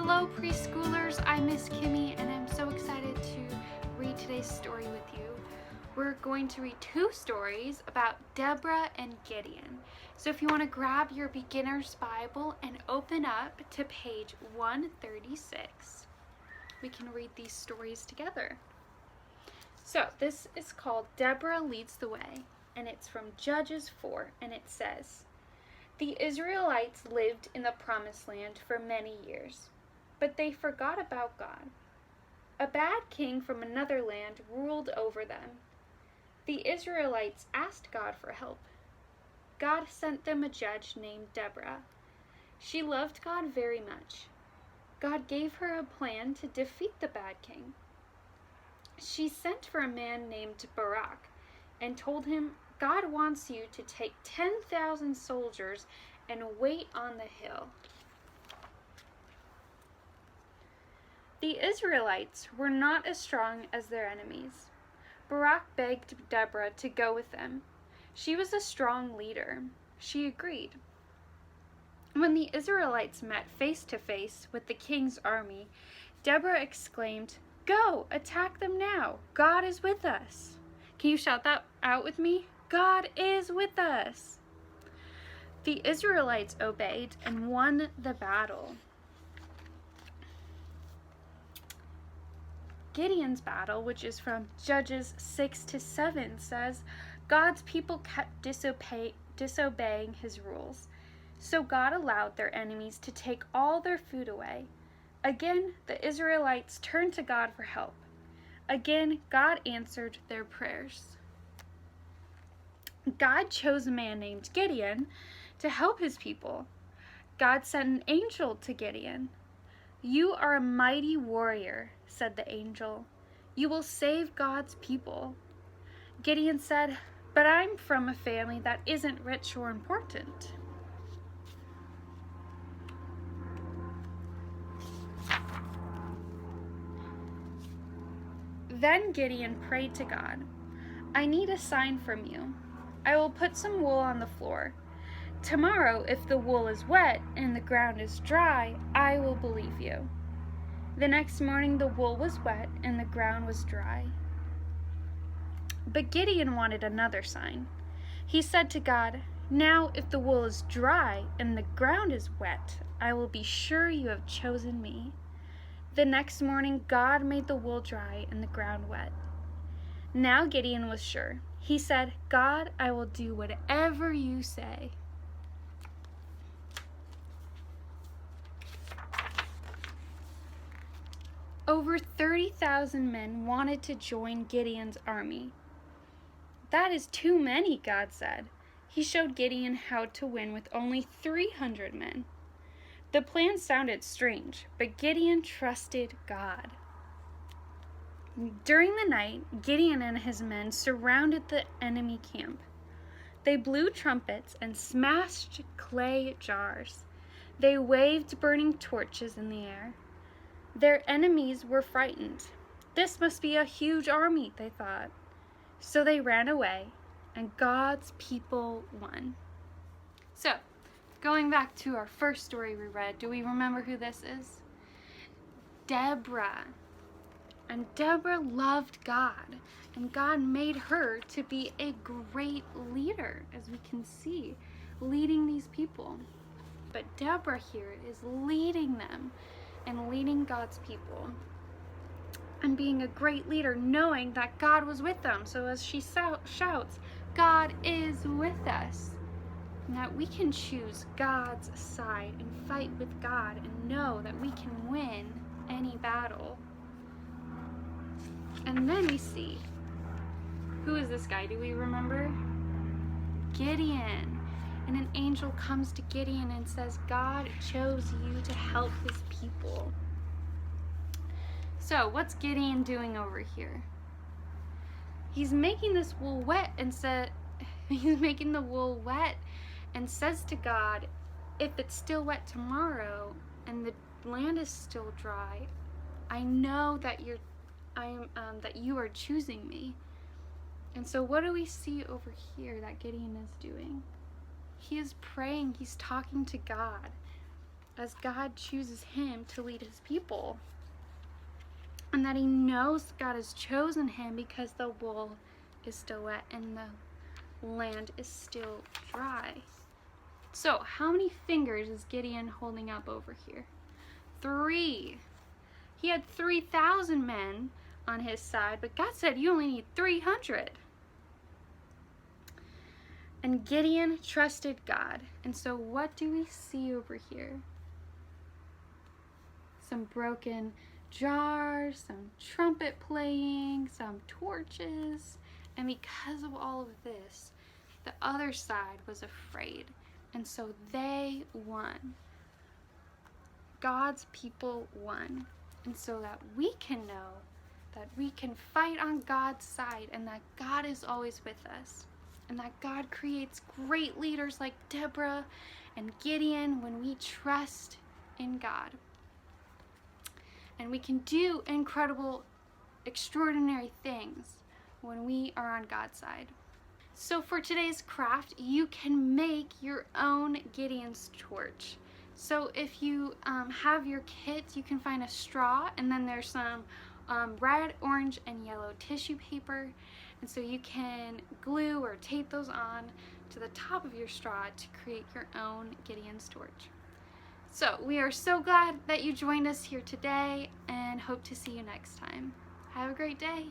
Hello preschoolers, I'm Miss Kimmy and I'm so excited to read today's story with you. We're going to read two stories about Deborah and Gideon. So if you want to grab your beginner's Bible and open up to page 136, we can read these stories together. So this is called Deborah Leads the Way, and it's from Judges 4, and it says, "The Israelites lived in the Promised Land for many years, but they forgot about God. A bad king from another land ruled over them. The Israelites asked God for help. God sent them a judge named Deborah. She loved God very much. God gave her a plan to defeat the bad king. She sent for a man named Barak and told him, 'God wants you to take 10,000 soldiers and wait on the hill.' The Israelites were not as strong as their enemies. Barak begged Deborah to go with them. She was a strong leader. She agreed. When the Israelites met face to face with the king's army, Deborah exclaimed, 'Go, attack them now. God is with us.' Can you shout that out with me? God is with us." The Israelites obeyed and won the battle. Gideon's battle, which is from Judges 6-7, says, "God's people kept disobeying his rules. So God allowed their enemies to take all their food away. Again, the Israelites turned to God for help. Again, God answered their prayers. God chose a man named Gideon to help his people. God sent an angel to Gideon. 'You are a mighty warrior,' said the angel. 'You will save God's people.' Gideon said, 'But I'm from a family that isn't rich or important.' Then Gideon prayed to God, 'I need a sign from you. I will put some wool on the floor. Tomorrow, if the wool is wet and the ground is dry, I will believe you.' The next morning the wool was wet and the ground was dry. But Gideon wanted another sign. He said to God, 'Now if the wool is dry and the ground is wet, I will be sure you have chosen me.' The next morning God made the wool dry and the ground wet. Now Gideon was sure. He said, 'God, I will do whatever you say.'" Over 30,000 men wanted to join Gideon's army. "That is too many," God said. He showed Gideon how to win with only 300 men. The plan sounded strange, but Gideon trusted God. During the night, Gideon and his men surrounded the enemy camp. They blew trumpets and smashed clay jars. They waved burning torches in the air. Their enemies were frightened. "This must be a huge army," they thought. So they ran away, and God's people won. So, going back to our first story we read, do we remember who this is? Deborah. And Deborah loved God, and God made her to be a great leader, as we can see, leading these people. But Deborah here is leading them and leading God's people and being a great leader, knowing that God was with them. So as she shouts, "God is with us," and that we can choose God's side and fight with God and know that we can win any battle. And then we see, who is this guy? Do we remember? Gideon. And an angel comes to Gideon and says, "God chose you to help his people." So what's Gideon doing over here? He's making this wool wet and he's making the wool wet and says to God, "If it's still wet tomorrow and the land is still dry, I know that you are choosing me." And so what do we see over here that Gideon is doing? He is praying, he's talking to God. as God chooses him to lead his people. And that he knows God has chosen him because the wool is still wet and the land is still dry. So, how many fingers is Gideon holding up over here? 3. He had 3,000 men on his side, but God said you only need 300. And Gideon trusted God. And so what do we see over here? Some broken jars, some trumpet playing, some torches. And because of all of this, the other side was afraid. And so they won. God's people won. And so that we can know that we can fight on God's side and that God is always with us. And that God creates great leaders like Deborah and Gideon when we trust in God. And we can do incredible, extraordinary things when we are on God's side. So for today's craft, you can make your own Gideon's torch. So if you have your kit, you can find a straw, and then there's some red, orange, and yellow tissue paper. And so you can glue or tape those on to the top of your straw to create your own Gideon's torch. So we are so glad that you joined us here today and hope to see you next time. Have a great day.